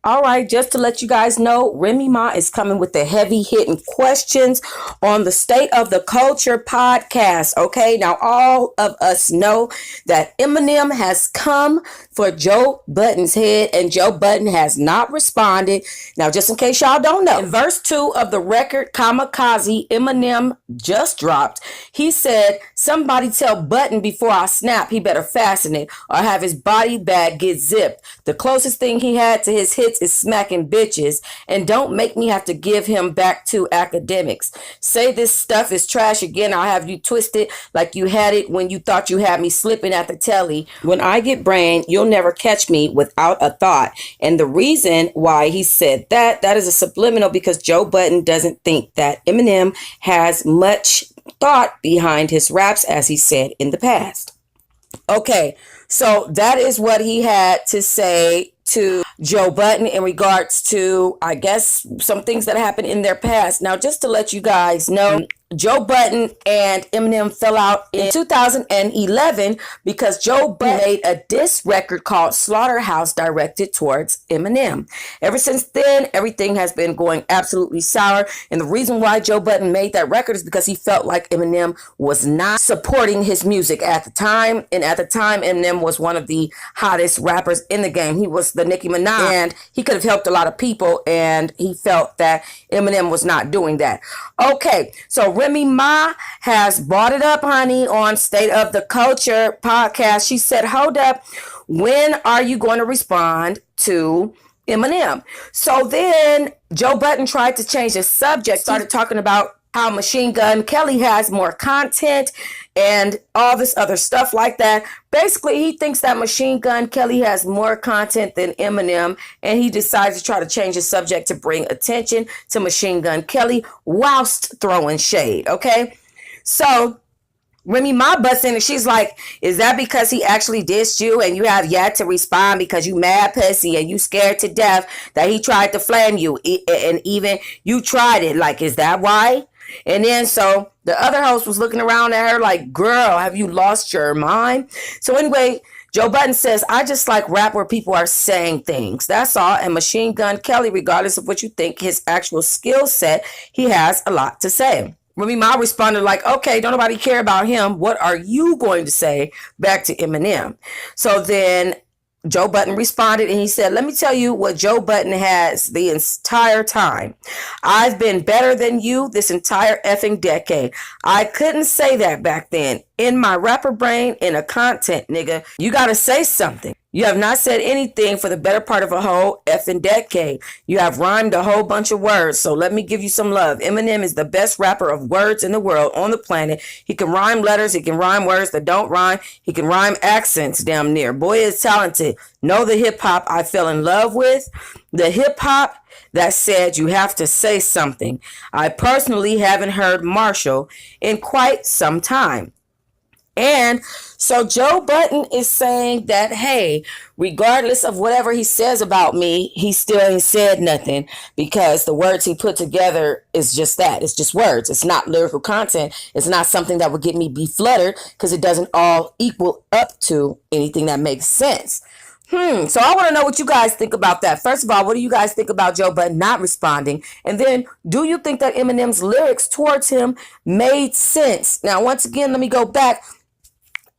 All right, just to let you guys know, Remy Ma is coming with the heavy hitting questions on the State of the Culture podcast. Okay, now all of us know that Eminem has come for Joe Budden's head, and Joe Budden has not responded. Now, just in case y'all don't know, in verse 2 of the record Kamikaze Eminem just dropped, he said, "Somebody tell Budden before I snap, he better fasten it or have his body bag get zipped. The closest thing he had to his hits is smacking bitches, and don't make me have to give him back to academics. Say this stuff is trash again, I'll have you twisted like you had it when you thought you had me slipping at the telly. When I get brain, you'll never catch me without a thought." And the reason why he said that is a subliminal, because Joe Budden doesn't think that Eminem has much thought behind his raps, as he said in the past. Okay, so that is what he had to say to Joe Budden in regards to, I guess, some things that happened in their past. Now, just to let you guys know, Joe Budden and Eminem fell out in 2011 because Joe Budden made a diss record called Slaughterhouse directed towards Eminem. Ever since then, everything has been going absolutely sour. And the reason why Joe Budden made that record is because he felt like Eminem was not supporting his music at the time. And at the time, Eminem was one of the hottest rappers in the game. He was the Nicki Minaj, and he could have helped a lot of people. And he felt that Eminem was not doing that. Okay, so Remy Ma has brought it up, honey, on State of the Culture podcast. She said, "Hold up, when are you going to respond to Eminem?" So then Joe Budden tried to change the subject, started talking about how Machine Gun Kelly has more content and all this other stuff like that. Basically, he thinks that Machine Gun Kelly has more content than Eminem, and he decides to try to change the subject to bring attention to Machine Gun Kelly whilst throwing shade, okay? So Remy Ma busts in and she's like, "Is that because he actually dissed you and you have yet to respond because you mad pussy and you scared to death that he tried to flame you and even you tried it? Like, is that why?" And then so the other host was looking around at her like, "Girl, have you lost your mind?" So anyway, Joe Budden says, "I just like rap where people are saying things. That's all." And Machine Gun Kelly, regardless of what you think his actual skill set, he has a lot to say. Remy Ma responded like, "Okay, don't nobody care about him. What are you going to say back to Eminem?" So then Joe Budden responded and he said, "Let me tell you what Joe Budden has the entire time. I've been better than you this entire effing decade. I couldn't say that back then. In my rapper brain, in a content, nigga, you gotta say something. You have not said anything for the better part of a whole effing decade. You have rhymed a whole bunch of words, so let me give you some love. Eminem is the best rapper of words in the world, on the planet. He can rhyme letters, he can rhyme words that don't rhyme, he can rhyme accents damn near. Boy is talented. Know the hip-hop I fell in love with? The hip-hop that said you have to say something. I personally haven't heard Marshall in quite some time." And so Joe Budden is saying that, hey, regardless of whatever he says about me, he still ain't said nothing because the words he put together is just that. It's just words. It's not lyrical content. It's not something that would get me befluttered because it doesn't all equal up to anything that makes sense. So I want to know what you guys think about that. First of all, what do you guys think about Joe Budden not responding? And then, do you think that Eminem's lyrics towards him made sense? Now, once again, let me go back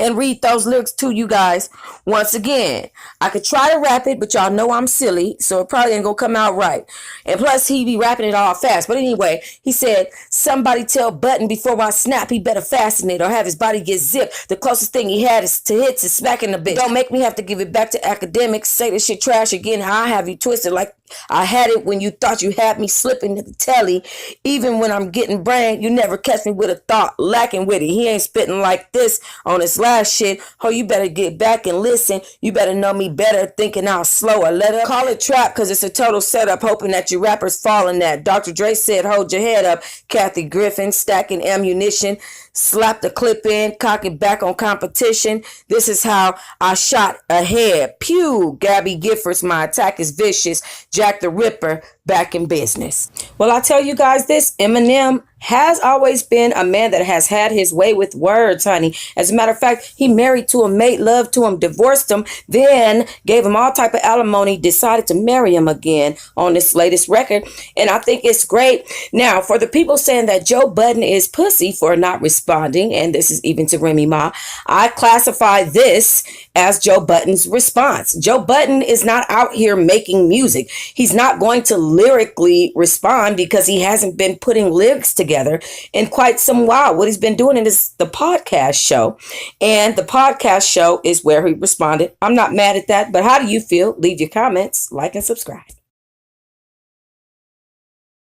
and read those lyrics to you guys once again. I could try to rap it, but y'all know I'm silly, so it probably ain't gonna come out right. And plus, he be rapping it all fast. But anyway, he said, "Somebody tell Budden before I snap, he better fasten it or have his body get zipped. The closest thing he had is to hits is smacking the bitch. Don't make me have to give it back to academics. Say this shit trash again, I'll have you twisted like I had it when you thought you had me slipping to the telly. Even when I'm getting brain, you never catch me with a thought lacking with it. He ain't spitting like this on his last shit. Oh, you better get back and listen. You better know me better, thinking I'll slow or let up. Call it trap because it's a total setup, hoping that your rappers fall in that. Dr. Dre said, hold your head up. Kathy Griffin stacking ammunition. Slap the clip in, cock it back on competition. This is how I shot ahead. Pew, Gabby Giffords, my attack is vicious. Jack the Ripper, back in business." Well, I tell you guys this, Eminem has always been a man that has had his way with words, honey. As a matter of fact, he married to him, made love to him, divorced him, then gave him all type of alimony, decided to marry him again on this latest record. And I think it's great. Now, for the people saying that Joe Budden is pussy for not responding, and this is even to Remy Ma, I classify this as Joe Budden's response. Joe Budden is not out here making music. He's not going to lyrically respond because he hasn't been putting lyrics together in quite some while. What he's been doing is the podcast show, and the podcast show is where he responded. I'm not mad at that, but how do you feel? Leave your comments, like, and subscribe.